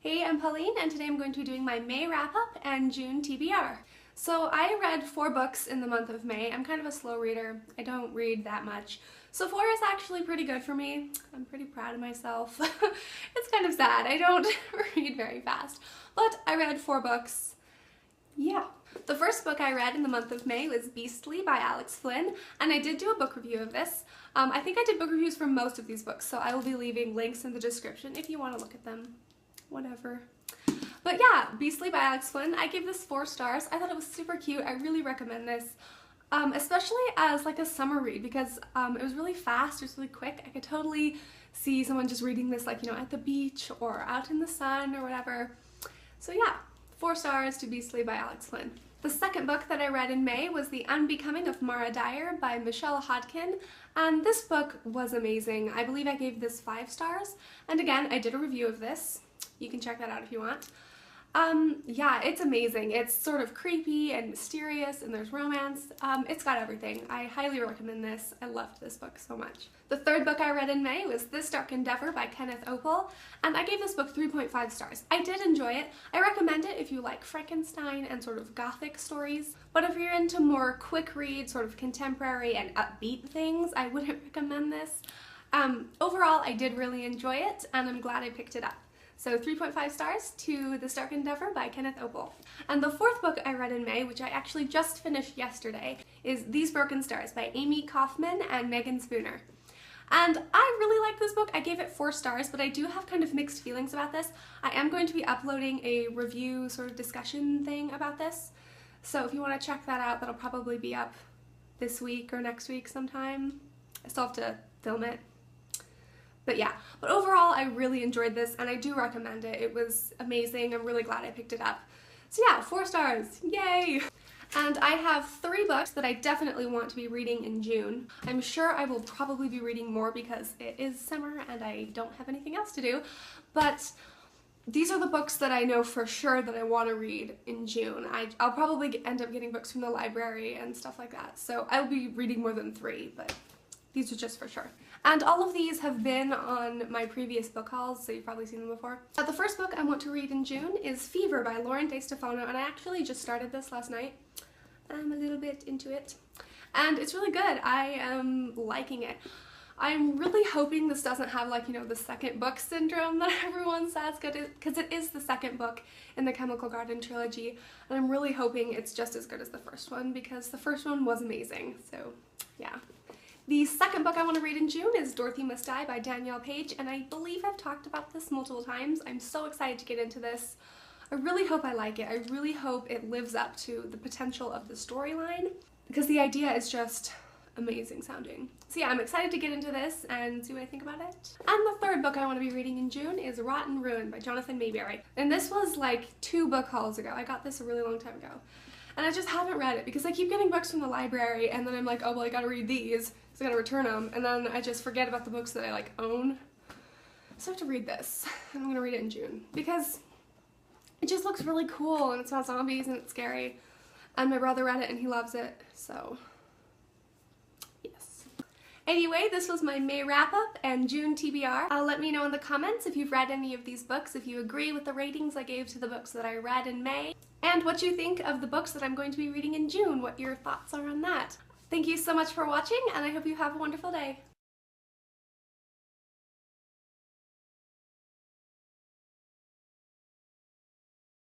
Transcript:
Hey, I'm Pauline, and today I'm going to be doing my May wrap-up and June TBR. So I read 4 books in the month of May. I'm kind of a slow reader. I don't read that much. So 4 is actually pretty good for me. I'm pretty proud of myself. It's kind of sad. I don't read very fast. But I read 4 books. Yeah. The first book I read in the month of May was Beastly by Alex Flynn, and I did do a book review of this. I think I did book reviews for most of these books, so I will be leaving links in the description if you want to look at them. Whatever. But yeah, Beastly by Alex Flynn, I gave this 4 stars. I thought it was super cute. I really recommend this, especially as like a summer read, because it was really fast, it was really quick. I could totally see someone just reading this like, you know, at the beach or out in the sun or whatever. So yeah, 4 stars to Beastly by Alex Flynn. The second book that I read in May was The Unbecoming of Dyer by Michelle Hodkin, and this book was amazing. I believe I gave this 5 stars, and again, I did a review of this. You can check that out if you want. Yeah, it's amazing. It's sort of creepy and mysterious, and there's romance. It's got everything. I highly recommend this. I loved this book so much. The third book I read in May was This Dark Endeavor by Kenneth Opel, and I gave this book 3.5 stars. I did enjoy it. I recommend it if you like Frankenstein and sort of gothic stories, but if you're into more quick read, sort of contemporary and upbeat things, I wouldn't recommend this. Overall, I did really enjoy it, and I'm glad I picked it up. So 3.5 stars to This Dark Endeavor by Kenneth Opel. And the fourth book I read in May, which I actually just finished yesterday, is These Broken Stars by Amy Kaufman and Megan Spooner. And I really like this book. I gave it 4 stars, but I do have kind of mixed feelings about this. I am going to be uploading a review sort of discussion thing about this. So if you want to check that out, that'll probably be up this week or next week sometime. I still have to film it. But yeah, but overall I really enjoyed this and I do recommend it. It was amazing. I'm really glad I picked it up. So yeah, 4 stars, yay! And I have 3 books that I definitely want to be reading in June. I'm sure I will probably be reading more because it is summer and I don't have anything else to do, but these are the books that I know for sure that I want to read in June. I'll probably end up getting books from the library and stuff like that, so I'll be reading more than 3, but these are just for sure. And all of these have been on my previous book hauls, so you've probably seen them before. The first book I want to read in June is Fever by Lauren De Stefano, and I actually just started this last night. I'm a little bit into it. And it's really good. I am liking it. I'm really hoping this doesn't have, like, you know, the second book syndrome that everyone says, because it is the second book in the Chemical Garden trilogy, and I'm really hoping it's just as good as the first one, because the first one was amazing, so yeah. The second book I want to read in June is Dorothy Must Die by Danielle Page, and I believe I've talked about this multiple times. I'm so excited to get into this. I really hope I like it. I really hope it lives up to the potential of the storyline, because the idea is just amazing sounding. So yeah, I'm excited to get into this and see what I think about it. And the third book I want to be reading in June is Rotten Ruin by Jonathan Mayberry. And this was like 2 book hauls ago. I got this a really long time ago. And I just haven't read it because I keep getting books from the library and then I'm like, oh well, I gotta read these, so I gotta return them, and then I just forget about the books that I like own. So I have to read this, and I'm gonna read it in June because it just looks really cool and it's about zombies and it's scary. And my brother read it and he loves it, so yes. Anyway, this was my May wrap-up and June TBR. Let me know in the comments if you've read any of these books, if you agree with the ratings I gave to the books that I read in May, and what you think of the books that I'm going to be reading in June, what your thoughts are on that. Thank you so much for watching, and I hope you have a wonderful day.